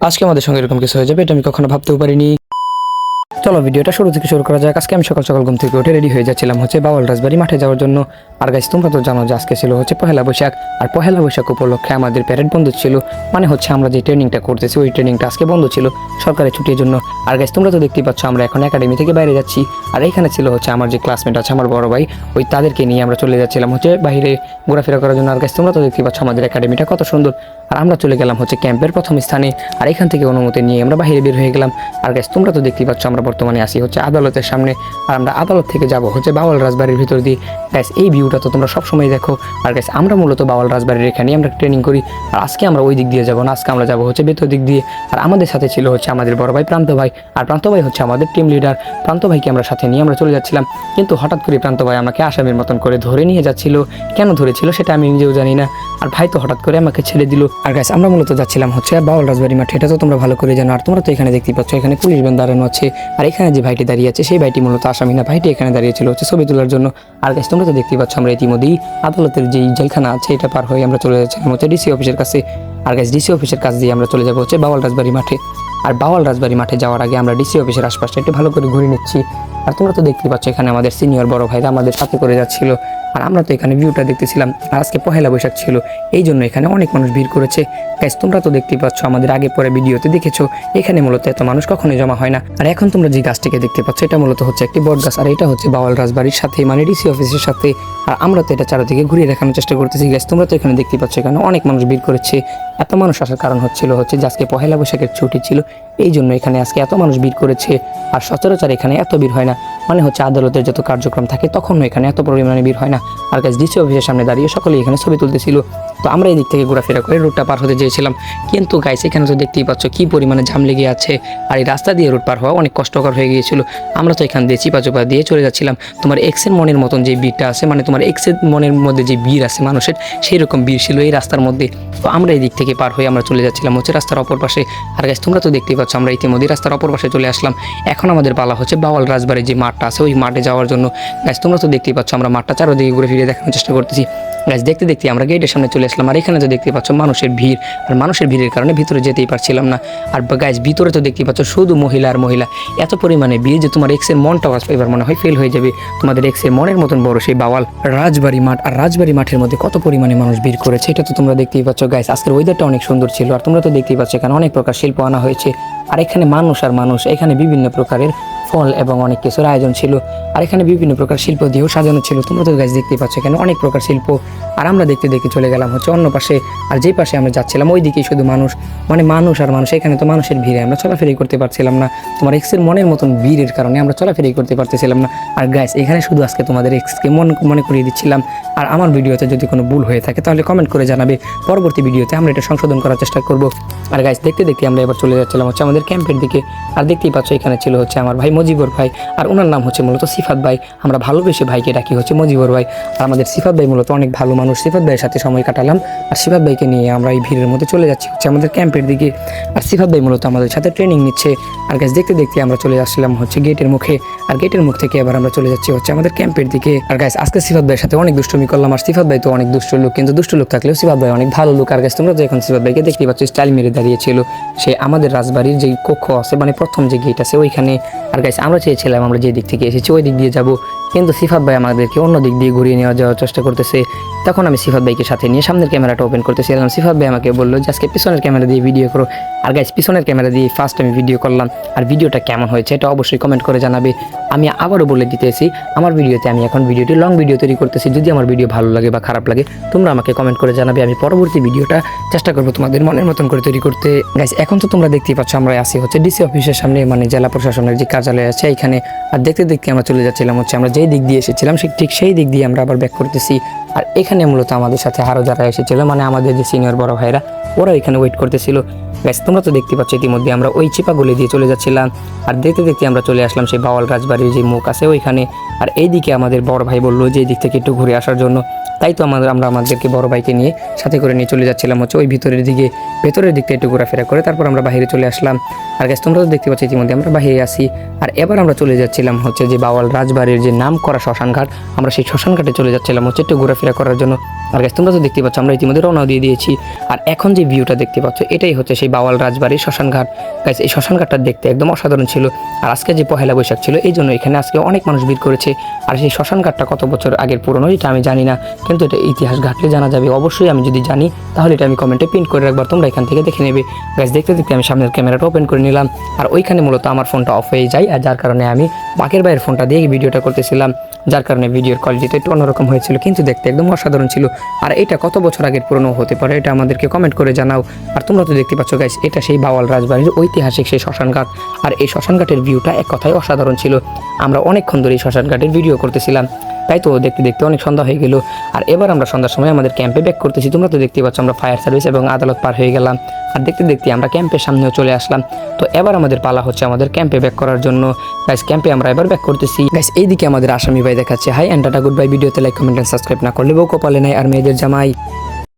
আজকে আমাদের সঙ্গে এরকম কিছু হয়ে যাবে এটা আমি কখনো ভাবতেও পারিনি। চলো ভিডিওটা শুরু থেকে শুরু করা যাক। আজকে আমি সকাল সকাল ঘুম থেকে উঠে রেডি হয়ে যাচ্ছিলাম বাউল রাজবাড়ি মাঠে যাওয়ার জন্য। আর গাইস তোমরা তো জানো যে আজকে ছিল পহেলা বৈশাখ। আর পহেলা বৈশাখ উপলক্ষে আমাদের প্যারেড বন্ধ ছিল, মানে আমরা যে ট্রেনিংটা করতেছি ওই ট্রেনিংটা আজকে বন্ধ ছিল সরকারি ছুটির জন্য। আর গাইস তোমরা তো দেখতেই পাচ্ছ আমরা এখন একাডেমি থেকে বাইরে যাচ্ছি। আর এখানে ছিল আমার যে ক্লাসমেট আছে আমার বড় ভাই, ওই তাদেরকে নিয়ে আমরা চলে যাচ্ছিলাম বাইরে ঘোরাফেরা করার জন্য। আর গাইস তোমরা তো দেখতেই পাচ্ছ আমাদের একাডেমিটা কত সুন্দর। আর আমরা চলে গেলাম ক্যাম্পের প্রথম স্থানে। আর এখান থেকে অনুমতি নিয়ে আমরা বাইরে বের হয়ে গেলাম। আর গাইস তোমরা তো দেখতেই পাচ্ছ আমরা বর্তমানে আসি আদালতের সামনে। আর আমরা আদালত থেকে যাব বাউল রাজবাড়ির ভিতর দিয়ে। গাইস এই ভিউটা তো তোমরা সবসময় দেখো। আর গাইস আমরা মূলত বাউল রাজবাড়ির এখানে আমরা ট্রেনিং করি। আর আজকে আমরা ওই দিক দিয়ে যাবো না, আজকে আমরা যাবো ভেতর দিক দিয়ে। আর আমাদের সাথে ছিল আমাদের বড় ভাই প্রান্ত ভাই। আর প্রান্ত ভাই আমাদের টিম লিডার। প্রান্ত ভাইকে আমরা সাথে নিয়ে আমরা চলে যাচ্ছিলাম, কিন্তু হঠাৎ করে প্রান্ত ভাই আমাকে আসামির মতন করে ধরে নিয়ে যাচ্ছিল। কেন ধরেছিল সেটা আমি নিজেও জানি না। আর ভাই তো হঠাৎ করে আমাকে ছেড়ে দিল। আর গাইস আমরা মূলত যাচ্ছিলাম বাউল রাজবাড়ি মাঠে, এটা তো তোমরা ভালো করে জানো। আর তোমরা তো এখানে দেখতেই পাচ্ছ এখানে পুলিশ ভ্যান দাঁড়ানো আছে। আর এখানে যে ভাইটি দাঁড়িয়ে আছে সেই ভাইটি মূলত আসামি না, ভাইটি এখানে দাঁড়িয়েছিল ছবি তোলার জন্য। আর গাইস তোমরা তো দেখতেই পাচ্ছ আমরা ইতিমধ্যেই আদালতের যে জেলখানা আছে এটা পার হয়ে আমরা চলে যাচ্ছিলাম ডিসি অফিসের কাছে। আর গাইস ডিসি অফিসের কাছ দিয়ে আমরা চলে যাবো বাউল রাজবাড়ি মাঠে। আর বাউল রাজবাড়ি মাঠে যাওয়ার আগে আমরা ডিসি অফিসের আশপাশটা একটু ভালো করে ঘুরে নিচ্ছি। আর তোমরা তো দেখতেই পাচ্ছ এখানে আমাদের সিনিয়র বড় ভাইরা আমাদের সাথে করে যাচ্ছিল। আর আমরা তো এখানে ভিউটা দেখতেছিলাম। আর আজকে পহেলা বৈশাখ ছিল, এই জন্য এখানে অনেক মানুষ ভিড় করেছে। গাইস তোমরা তো দেখতেই পাচ্ছ আমাদের আগে পরে ভিডিওতে দেখেছো এখানে মূলত এত মানুষ কখনোই জমা হয় না। আর এখন তোমরা যে গাছটিকে দেখতে পাচ্ছ এটা মূলত একটি বট গাছ। আর এটা বাউল রাজবাড়ির সাথে মানে ডিসি অফিসের সাথে। আর আমরা তো এটা চারদিকে ঘুরিয়ে দেখানোর চেষ্টা করতেছি। গাইস তোমরা তো এখানে দেখতেই পাচ্ছ এখানে অনেক মানুষ ভিড় করেছে। এত মানুষ আসার কারণ যে আজকে পহেলা বৈশাখের ছুটি ছিল, এই জন্য এখানে আজকে এত মানুষ ভিড় করেছে। আর সচরাচর এখানে এত ভিড় হয় না, মানে আদালতের যত কার্যক্রম থাকে তখনও এখানে এত পরিমাণে ভিড় হয় না। আর গাইস ডিসি অফিসের সামনে দাঁড়িয়ে সকলেই এখানে ছবি তুলতেছিল। তো আমরা এই দিক থেকে ঘোরাফেরা করে রুটটা পার হতে চেয়েছিলাম, কিন্তু গাইস এখানে তো দেখতেই পাচ্ছ কি পরিমাণে জাম লেগে আছে। আর এই রাস্তা দিয়ে রুট পার হওয়া অনেক কষ্টকর হয়ে গিয়েছিল। আমরা তো এখান দিয়ে চিপা দিয়ে চলে যাচ্ছিলাম। তোমার এক্সের মনের মতন যে ভিড়টা আছে, মানে তোমার এক্সের মনের মধ্যে যে ভিড় আছে মানুষের, সেই রকম ভিড় ছিল এই রাস্তার মধ্যে। তো আমরা এই দিক থেকে পার হয়ে আমরা চলে যাচ্ছিলাম রাস্তার অপর পাশে। আর গাইস তোমরা তো দেখতেই পাচ্ছ আমরা ইতিমধ্যে রাস্তার অপর পাশে চলে আসলাম। এখন আমাদের পালা বাউল রাজবাড়ির যে মাঠটা আছে ওই মাঠে যাওয়ার জন্য। গাইস তোমরা তো দেখতেই পাচ্ছ আমরা মাঠটা চারদিকে ঘুরে ফিরে দেখানোর চেষ্টা করতেছি। গাইস দেখতে দেখতে আমরা গেটের সামনে চলে আসলাম। আর এখানে তো দেখতে পাচ্ছ মানুষের ভিড়। আর মানুষের ভিড়ের কারণে ভিতরে যেতেই পারছিলাম না। আর গাইস ভিতরে তো দেখতেই পাচ্ছ শুধু মহিলা আর মহিলা। এত পরিমাণে ভিড় যে তোমার এক্সের মনটাও এবার মনে হয় ফেল হয়ে যাবে। তোমাদের এক্সের মনের মতন বড় সেই বাউল রাজবাড়ি মাঠ। আর রাজবাড়ি মাঠের মধ্যে কত পরিমাণে মানুষ ভিড় করেছে এটা তো তোমরা দেখতেই পাচ্ছ। গাইস আজকের ওয়েদারটা অনেক সুন্দর ছিল। আর তোমরা তো দেখতেই পাচ্ছ এখানে অনেক প্রকার শিল্প আনা হয়েছে। আর এখানে মানুষ আর মানুষ, এখানে বিভিন্ন প্রকারের ফল এবং অনেক কিছুর আয়োজন ছিল। আর এখানে বিভিন্ন প্রকার শিল্প দিয়েও সাজানো ছিল। তোমরা তো গাইস দেখতেই পাচ্ছ এখানে অনেক প্রকার শিল্প। আর আমরা দেখতে দেখতে চলে গেলাম অন্য পাশে। আর যেই পাশে আমরা যাচ্ছিলাম ওই দিকেই শুধু মানুষ, মানে মানুষ আর মানুষ। এখানে তো মানুষের ভিড়ে আমরা চলাফেরাই করতে পারছিলাম না। তোমার এক্সের মনের মতন ভিড়ের কারণে আমরা চলাফেরাই করতে পারতেছিলাম না। আর গাইস এখানে শুধু আজকে তোমাদের এক্সকে মনে করিয়ে দিচ্ছিলাম। আর আমার ভিডিওতে যদি কোনো ভুল হয়ে থাকে তাহলে কমেন্ট করে জানাবে, পরবর্তী ভিডিওতে আমরা এটা সংশোধন করার চেষ্টা করব। আর গাইস দেখতে দেখতে আমরা এবার চলে যাচ্ছিলাম আমাদের ক্যাম্পের দিকে। আর দেখতেই পাচ্ছ এখানে ছিল আমার ভাই মজিবর ভাই। আর ওনার নাম মূলত সিফাত ভাই। আমরা ভালোবেসে ভাইকে ডাকি মজিবর ভাই। আর আমাদের সিফাত ভাই মূলত অনেক ভালো মানুষ। সিফাত ভাইয়ের সাথে সময় কাটালাম। আর সিফাত ভাইকে নিয়ে আমরা এই ভিড়ের মধ্যে চলে যাচ্ছি আমাদের ক্যাম্পের দিকে। আর সিফাত ভাই মূলত আমাদের সাথে ট্রেনিং নিচ্ছে। আর গাইস দেখতে দেখতে আমরা চলে আসছিলাম গেটের মুখে। আর গেটের মুখ থেকে এবার আমরা চলে যাচ্ছি আমাদের ক্যাম্পের দিকে। আর গাইস আজকে সিফাত ভাইয়ের সাথে অনেক দুষ্টুমি করলাম। আর সিফাত ভাই তো অনেক দুষ্ট লোক, কিন্তু দুষ্ট লোক থাকলেও সিফাত ভাই অনেক ভালো লোক। আর গাইস তোমরা তো এখন সিফাত ভাইকে দেখতে পাচ্ছ স্টাইল মেরে দাঁড়িয়েছিল সে আমাদের রাজবাড়ির যে কক্ষ আছে, মানে প্রথম যে গেট আছে ওইখানে। আর গাইস আমরা চেয়েছিলাম আমরা যে দিক থেকে এসেছি ওই দিক দিয়ে যাব, কিন্তু সিফাত ভাই আমাদেরকে অন্য দিক দিয়ে ঘুরিয়ে যাওয়ার চেষ্টা করতেছে। তখন আমি সিফাত ভাইকে সাথে নিয়ে সামনের ক্যামেরাটা ওপেন করতেছিলাম। সিফাত ভাই আমাকে বললো যে আজকে পিছনের ক্যামেরা দিয়ে ভিডিও করো। আর গাইস পিছনের ক্যামেরা দিয়ে ফার্স্ট আমি ভিডিও করলাম। আর ভিডিওটা কেমন হয়েছে এটা অবশ্যই কমেন্ট করে জানাবে। আমি আবারও বলে দিতেছি আমার ভিডিওতে আমি এখন ভিডিওটি লং ভিডিও তৈরি করতেছি। যদি আমার ভিডিও ভালো লাগে বা খারাপ লাগে তোমরা আমাকে কমেন্ট করে জানাবে। আমি পরবর্তী ভিডিওটা চেষ্টা করবো তোমাদের মনের মতন করে তৈরি করতে। গাইস এখন তো তোমরা দেখতেই পাচ্ছ আমরা আসি ডিসি অফিসের সামনে, মানে জেলা প্রশাসনের যে কার্যালয় আছে এখানে। আর দেখতে দেখতে আমরা চলে যাচ্ছিলাম আমরা যেই দিক দিয়ে এসেছিলাম ঠিক সেই দিক দিয়ে আমরা আবার ব্যাক করতেছি। আর এখানে মূলত আমাদের সাথে আরও যারা এসেছিল, মানে আমাদের যে সিনিয়র বড় ভাইরা, ওরা এখানে ওয়েট করতেছিল। গাইস তোমরা তো দেখতে পাচ্ছ ইতিমধ্যে আমরা ওই চিপাগুলি দিয়ে চলে যাচ্ছিলাম। আর দেখতে দেখতে আমরা চলে আসলাম সেই বাউল রাজবাড়ির যে মুখ আছে ওইখানে। আর এইদিকে আমাদের বড় ভাই বললো যে এই দিক থেকে একটু ঘুরে আসার জন্য। তাই তো আমরা আমাদেরকে বড় ভাইকে নিয়ে সাথে করে নিয়ে চলে যাচ্ছিলাম ওই ভেতরের দিকটা একটু ঘোরাফেরা করে তারপর আমরা বাইরে চলে আসলাম। আর গাইস তোমরা তো দেখতে পাচ্ছ ইতিমধ্যে আমরা বাইরে আসি। আর এবার আমরা চলে যাচ্ছিলাম যে বাউল রাজবাড়ির যে নাম করা শ্মশান ঘাট, আমরা সেই শ্মশান ঘাটে চলে যাচ্ছিলাম একটু ঘোরাফেরা করার জন্য। আর গাইস তোমরা তো দেখতে পাচ্ছ আমরা ইতিমধ্যে রওনা দিয়ে দিয়েছি। আর এখন যে ভিউটা দেখতে পাচ্ছ এটাই হচ্ছে সেই বাওয়াল রাজবাড়ির শ্মশানঘাট। গাইস এই শ্মশানঘাটটা দেখতে একদম অসাধারণ ছিল। আর আজকে যে পহেলা বৈশাখ ছিল এই জন্য এখানে আজকে অনেক মানুষ ভিড় করেছে। আর সেই শ্মশানঘাটটা কত বছর আগের পুরনো এটা আমি জানি না, কিন্তু এটা ইতিহাস ঘাটলে জানা যাবে অবশ্যই। আমি যদি জানি তাহলে এটা আমি কমেন্টে পিন করে রাখবার, তোমরা এখান থেকে দেখে নেবে। গাইস দেখতে দেখতে আমি সামনের ক্যামেরাটা ওপেন করে নিলাম। আর ওইখানে মূলত আমার ফোনটা অফ হয়ে যায়, আর যার কারণে আমি বাকের ভাইয়ের ফোনটা দিয়ে ভিডিওটা করতেছিলাম, যার কারণে ভিডিওর কোয়ালিটিটা একটু অন্যরকম হয়েছিল, কিন্তু দেখতে একদম অসাধারণ ছিল। আর এটা কত বছর আগের পুরনো হতে পারে এটা আমাদেরকে কমেন্ট করে জানাও। আর তোমরা তো দেখতে পাচ্ছ গাইস এটা সেই বাওয়াল রাজবাড়ির ঐতিহাসিক সেই শ্মশানঘাট। আর এই শ্মশানঘাটের ভিউটা এক কথায় অসাধারণ ছিল। আমরা অনেকক্ষণ ধরে এই শ্মশানঘাটের ভিডিও করতেছিলাম, তাই তো দেখতে দেখতে অনেক সন্ধ্যা হয়ে গেল। আর এবার আমরা সন্ধ্যার সময় আমাদের ক্যাম্পে ব্যাক করতেছি। তোমরা তো দেখতে পাচ্ছ আমরা ফায়ার সার্ভিস এবং আদালত পার হয়ে গেলাম। আর দেখতে দেখতে আমরা ক্যাম্পের সামনেও চলে আসলাম। তো এবার আমাদের পালা হচ্ছে আমাদের ক্যাম্পে ব্যাক করার জন্য। গাইস ক্যাম্পে আমরা এবার ব্যাক করতেছি। গাইস এইদিকে আমাদের আসামি ভাই দেখাচ্ছে hi and tata good bye. ভিডিওতে লাইক কমেন্ট এন্ড সাবস্ক্রাইব না করলে বউ কপালে নাই আর মেয়েদের জামাই।